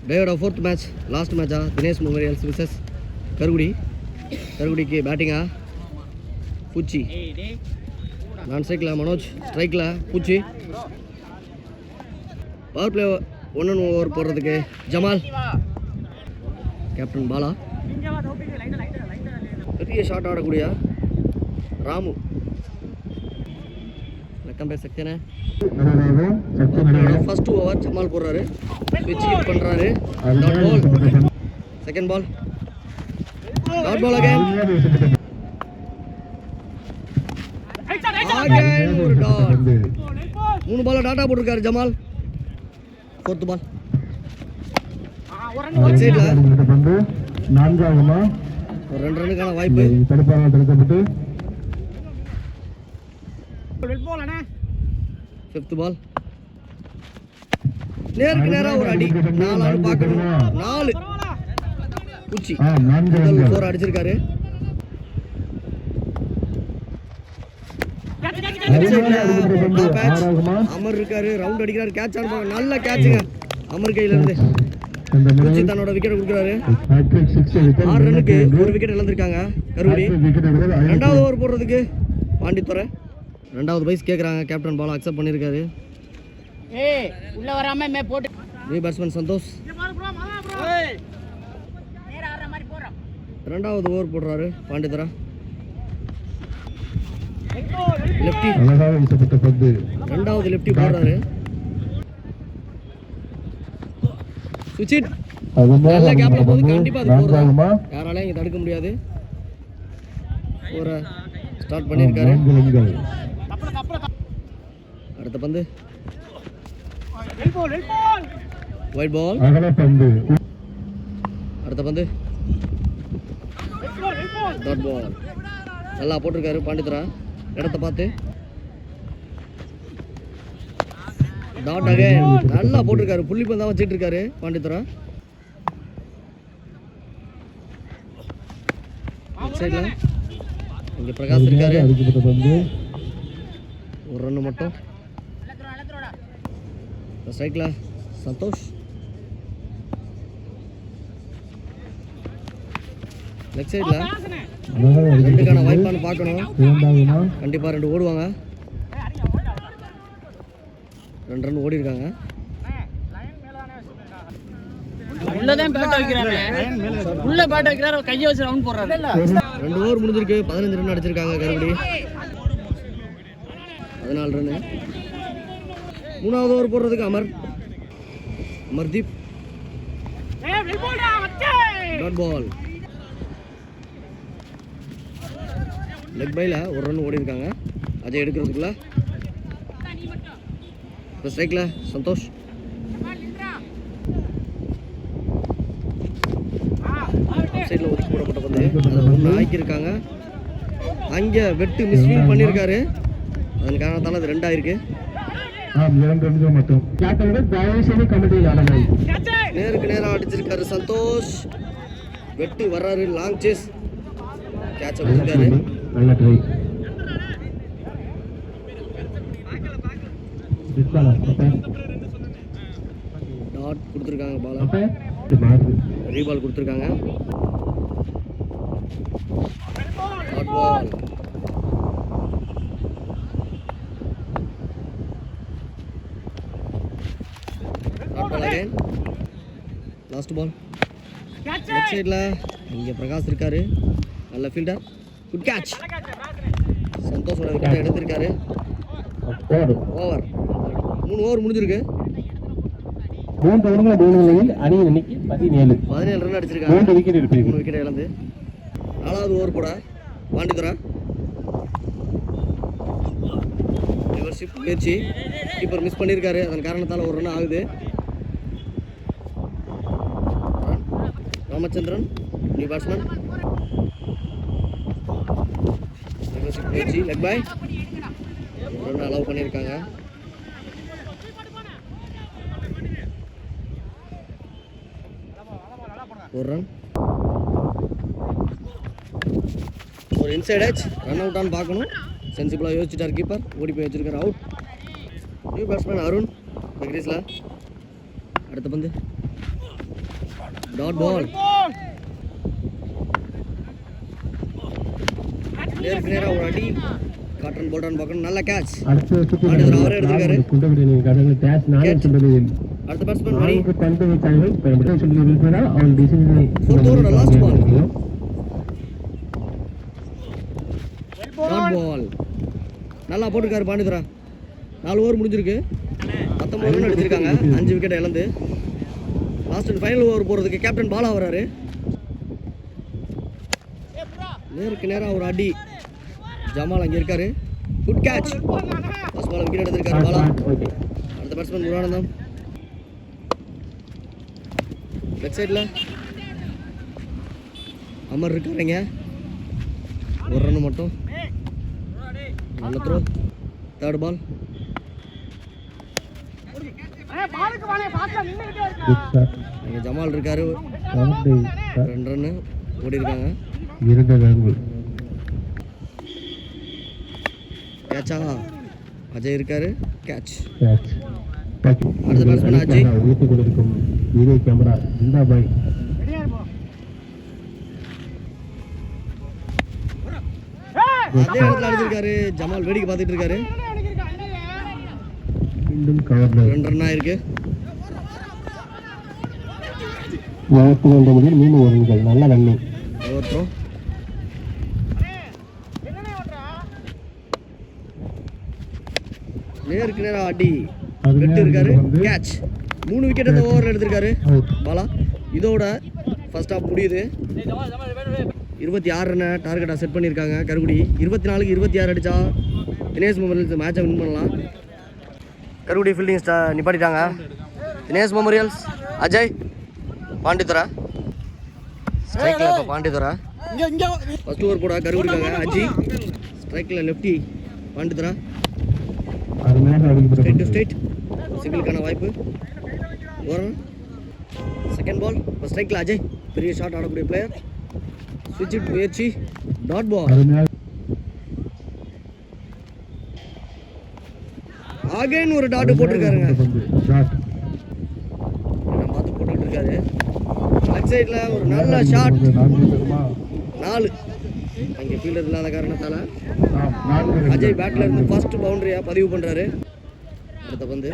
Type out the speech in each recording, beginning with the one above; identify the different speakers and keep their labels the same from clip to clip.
Speaker 1: டேயோட 4th match, last மேட்சா Dinesh memorials versus Karugudi. கருகுடிக்கு பேட்டிங்கா பூச்சி, நான் ஸ்ட்ரைக்கில் மனோஜ், ஸ்ட்ரைக்கில் பூச்சி. பவர் பிளே 1 ஓவர் போடுறதுக்கு ஜமால், கேப்டன் பாலா, பெரிய ஷாட் ஆடக்கூடிய ராமு, லக்கம் பேர் சக்தியனே. ஃபர்ஸ்ட் ஓவர் ஜமால் போடுறாரு, ஸ்விட்ச் ஹிட் பண்ணுறாரு, dot ball. Second ball, dot ball again, ஒரு டாட். 3 பால் டாட்டா போட்டிருக்காரு ஜமால். 4th பால் ஒரு 2 ரன்னுக்கான வாய்ப்பு. 5th பால் நேருக்கு நேரா ஒரு அடி, 4 ஆள் பார்க்கணும். 4 பூச்சி 4 அடிச்சிருக்காரு. அமர் இருக்காரு, ரவுண்ட் அடிக்கிறாரு, கேட்ச் ஆடுவாங்க. நல்ல கேட்சுங்க அமர் கையில இருந்து. பூச்சி தன்னோட விக்கெட் கொடுக்குறாரு. 6 ரன்னுக்கு 1 விக்கெட் இழந்திருக்காங்க கருகுடி. 2வது ஓவர் போடுறதுக்கு பாண்டித்துறை 2வது பைஸ் கேட்குறாங்க. கேப்டன் பால் அக்செப்ட் பண்ணியிருக்காரு. நியூ பேட்ஸ்மேன் சந்தோஷ் 2வது ஓவர் போடுறாரு. பாண்டித்துறை லெஃப்டி, 2வது லெஃப்டி போடுறாரு. சுவிட்ச் நல்ல கேப்ல போகுது, கண்டிப்பா அது போடுறாங்க, யாராலையும் இங்க தடுக்க முடியாது. ஒரு ஸ்டார்ட் பண்ணியிருக்காரு. அடுத்த பந்து ஒயிட் பால். அடுத்த பந்து டாட் பால். நல்லா போட்டிருக்காரு பாண்டித்துறை, இடத்த பார்த்து டாட் அகைன். நல்லா போட்டிருக்காரு, புள்ளி பந்தா வச்சுட்டு இருக்காரு பாண்டித்துறை. சைடில் இங்கே பிரகாஷ் இருக்காரு, ஒரு ரன்னு மட்டும். ஸ்ட்ரைக்கில் சந்தோஷ், லெஃப்ட் சைடில் 2க்கான வாய்ப்பான்னு பார்க்கணும். கண்டிப்பாக 2 ஓடுவாங்க. 2 ரன் ஓடி இருக்காங்க. 2 ஓவர் முடிஞ்சிருக்கு, 15 ரன் அடிச்சிருக்காங்க கருகுடி. 14 ரன்னு. 3வது ஓவர் போடுறதுக்கு அமர்தீப் டாட் பால். லெக் பைல 1 ரன் ஓடி இருக்காங்க. அஜய் எடுக்கிறதுக்குள்ள ஸ்ட்ரைக்கில் சந்தோஷ், சைடில் ஒதுக்கி போடப்பட்ட பந்து 1 ஆக்கியிருக்காங்க. அங்கே வெட்டு மிஸ்ஃபீல் பண்ணியிருக்காரு, அதன் காரணத்தால் அது 2 ஆயிருக்கு. நேருக்கு நேராக அடிச்சிருக்காரு சந்தோஷ், வெட்டு வர்றாரு, லாங் சேஸ், கேட்சை கொடுத்துருக்காரு. டாட் கொடுத்துருக்காங்க, பால் ரீபால் கொடுத்துருக்காங்க. Dot ball. Dot ball again. Last ball left சைடில் இங்கே பிரகாஷ் இருக்காரு, நல்ல ஃபீல்டர், குட் கேட்ச். சந்தோஷோட விக்கெட்டை எடுத்திருக்காரு. ஓவர் 3 ஓவர் முடிஞ்சிருக்கு.
Speaker 2: 3 அணியின் எண்ணிக்கை 17
Speaker 1: ரன் அடிச்சிருக்காங்க. 3 விக்கெட் இழந்து. 4வது ஓவர் போட பாண்டித்துறை ரிவர்ஷிப் முயற்சி, கீப்பர் மிஸ் பண்ணியிருக்காரு, அதன் காரணத்தால் 1 ரன் ஆகுது. ராமச்சந்திரன் நியூ பேட்ஸ்மேன், ரிவர்ஷிப் முயற்சி, லெக் பை, 1 ரன் அலோவ் பண்ணியிருக்காங்க. ஒரு ரன், ஒரு இன்சைட் எட்ஜ், ரன் அவுட்டான்னு பார்க்கணும். சென்சிபிளாக யோசிச்சுட்டார் கீப்பர், ஓடி போய் வச்சிருக்காரு, அவுட். நியூ பேட்ஸ்மேன் அருண் கிரீஸில். அடுத்த பந்து டாட் பால். நேருக்கு நேரா ஒரு அடி காட்டன் போல்டான்னு பார்க்கணும். நல்ல கேட்ச். அவரே எடுத்திருக்காரு. அடுத்த பேட்ஸ்மேன் மணி. ஃபோர்த் ஓவரோட லாஸ்ட் பால். Dot ball. நல்லா போட்டிருக்காரு பாண்டிதுரா. 4 ஓவர் முடிஞ்சிருக்கு. 19 ரன் அடிச்சிருக்காங்க. 5 விக்கெட் இழந்து லாஸ்ட் அண்ட் ஃபைனல் ஓவர் போகிறதுக்கு கேப்டன் பாலா வராரு. நேருக்கு நேராக ஒரு அடி. ஜமால் அங்கே இருக்காரு. Good catch. First ball wicket எடுத்திருக்காரு பாலா. அடுத்த பேட்ஸ்மேன் முருகானந்தம். லெஃப்ட் சைடில் அமர் இருக்காருங்க. ஒரு ரன் மட்டும். நல்ல த்ரோ. தேர்ட் பால். இங்கே ஜமால் இருக்காரு. 2 ரன்னு ஓடி இருக்காங்க. கேட்சா. அஜய் இருக்காரு. கேட்ச். அடுத்த பேட்ஸ்மேன் அஜய். அதே இடத்துல அடிச்சிருக்காரு. ஜமால் வேடிக்கை பார்த்துட்டு இருக்காரு. 2 ரன் ஆயிருக்கு.
Speaker 2: நல்ல ரன்னிங்.
Speaker 1: ஓவர். நேருக்கு நேரா அடி. வெட்டு இருக்காரு. கேட்ச். 3 விக்கெட் இந்த ஓவரில் எடுத்திருக்காரு பாலா. இதோட ஃபர்ஸ்ட் ஹாஃப் முடியுது. 26 ரன்னை டார்கெட்டாக செட் பண்ணியிருக்காங்க கருகுடி. 24க்கு 26 அடித்தா தினேஷ் மெமோரியல்ஸ் மேட்சை வின் பண்ணலாம். கருகுடி ஃபீல்டிங் நிப்பாட்டிட்டாங்க. தினேஷ் மெமோரியல்ஸ் அஜய் பாண்டிதுரா. ஸ்ட்ரைக்கில் இப்போ பாண்டிதுரா. ஃபர்ஸ்ட் ஓவர் போட கருகுடிக்காங்க. அஜி ஸ்ட்ரைக்கில் லெஃப்டி பாண்டிதுரா. ஸ்ட்ரைட் டு ஸ்ட்ரைட் சிங்கிளுக்கான வாய்ப்பு. ஒரு செகண்ட் பால். இப்போ ஸ்ட்ரைக்கில் அஜய் பெரிய ஷாட் ஆடக்கூடிய பிளேயர். ஸ்விட்ச் இட் முயற்சி. Dot ball. அகைன் ஒரு டாட் போட்டிருக்காருங்க. பார்த்து போட்டுக்கிட்டு இருக்காரு. லெஃப்ட் சைடில் ஒரு நல்ல ஷாட். 4. அங்கே ஃபீல்டர் இல்லாத காரணத்தால் அஜய் பேட்டில் இருந்து ஃபர்ஸ்ட் பவுண்டரியாக பதிவு பண்ணுறாரு. அடுத்த பந்து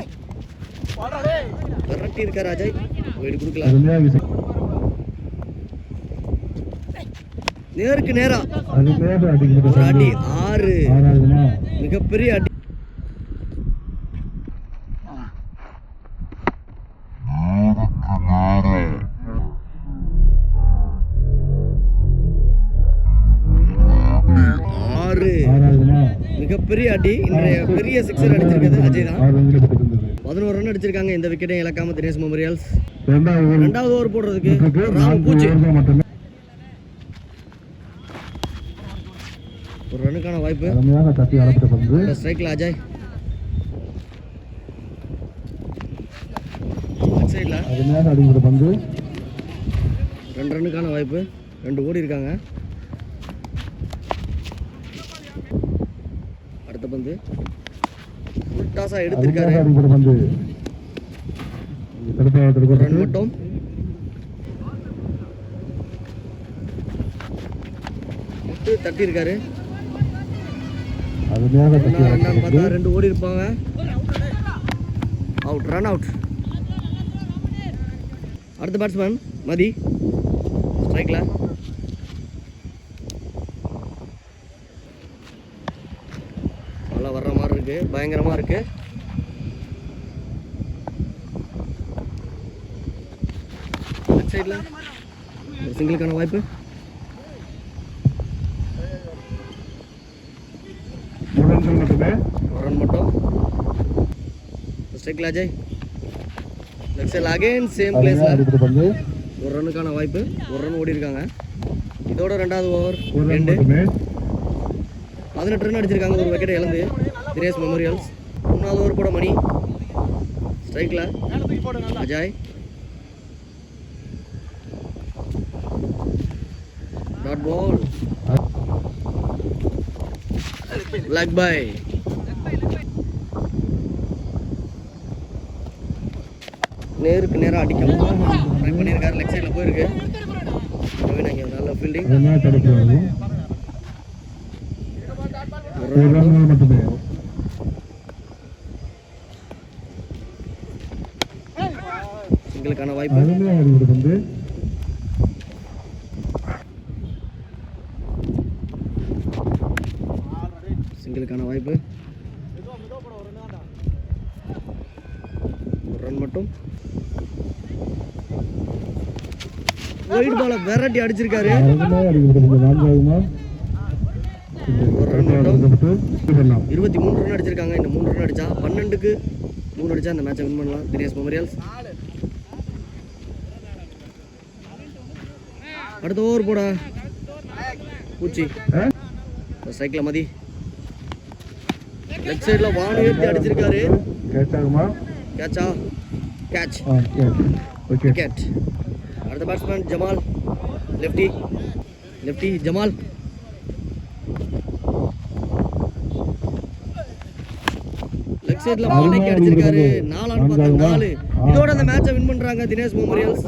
Speaker 1: விரட்டி இருக்காரு அஜய். வீடு கொடுக்கல. நேருக்கு நேரா ஒரு அடி. 6. மிகப்பெரிய அடி. மிகப்பெரிய அடி. இன்றைய பெரிய சிக்ஸர் அடிச்சிருக்கிறது அஜய் தான். 11 ரன் அடிச்சிருக்காங்க. இந்த விக்கெட்டையும் இழக்காம தினேஷ் மெமோரியல்ஸ். 2வது ஓவர் போடுறதுக்கு ராம் பூச்சி. ஒரு ரனுக்கான வாய்ப்பு. ஸ்ட்ரைக்கில் அஜய். சைடில் 2 ரனுக்கான வாய்ப்பு. 2 ஓடி இருக்காங்க. அடுத்த பந்து ஃபுல் டாஸா எடுத்திருக்காரு. ரன் மட்டும். தட்டி இருக்காரு. பார்த்தா 2 ஓடி இருப்பாங்க. அவுட். Run out. அடுத்த பேட்ஸ்மேன் மதி. ஸ்ட்ரைக்கில் நல்லா வர்ற மாதிரி இருக்கு. பயங்கரமாக இருக்கு. லெஃப்ட் சைடில் ஒரு சிங்கிளுக்கான வாய்ப்பு. ஒரு ரன் மட்டும். ஸ்ட்ரைக்கில் அஜய். லெஃப்ட் சைடில் அகைன் சேம் பிளேஸில் ஒரு ரன்னுக்கான வாய்ப்பு. 1 ரன் ஓடி இருக்காங்க. இதோட 2வது ஓவர் 2. 18 ரன் அடிச்சிருக்காங்க. ஒரு விக்கெட் இழந்து தினேஷ் மெமோரியல்ஸ். 3வது ஓவர் போட மணி. ஸ்ட்ரைக்கில் Ajay. Dot ball. Leg bye. நேருக்கு நேராக அடிக்கலாம் ட்ரை பண்ணியிருக்காரு. லெக் சைடில் போயிருக்காரு. இருக்கு. பிரவீன் அங்கே நல்ல ஃபீல்டிங்.
Speaker 2: அது மேட்ச் அடிக்கிறாங்க. ஒரு ரன் மட்டுமே.
Speaker 1: சிங்கிளுக்கான வாய்ப்பு.
Speaker 2: அருமையாக ஆடிவிட்டு வந்து
Speaker 1: சிங்கிளுக்கான வாய்ப்பு. ஒரு ரன் மட்டும். ஒயிட் பால வெரைட்டி அடிச்சிருக்காரு.
Speaker 2: அருமையாக ஆடிவிட்டு வந்து நான்காவதுமா
Speaker 1: ஒரு ரன் மட்டும்.
Speaker 2: 23
Speaker 1: ரன் அடிச்சிருக்காங்க. இந்த 3 ரன் அடிச்சா 12க்கு 3 அடிச்சா இந்த மேட்சை வின் பண்ணலாம். தினேஷ் மெமோரியல்ஸ். அடுத்த ஓவர் போட பூச்சி ஸ்ட்ரைக்ல மதி லெஃப்ட் சைடுல வான் ஏற்றி அடிச்சிருக்காரு.
Speaker 2: கேட்ச் ஆகுமா?
Speaker 1: கேட்சா? கேட்ச்.
Speaker 2: ஓகே.
Speaker 1: விக்கெட். அடுத்த batsman Jamal. Lefty Jamal. Left சைடுல வானைக்கு அடிச்சிருக்காரு. 4 on 4. இதோட அந்த மேட்சை வின் பண்றாங்க தினேஷ் மெமோரியல்ஸ்.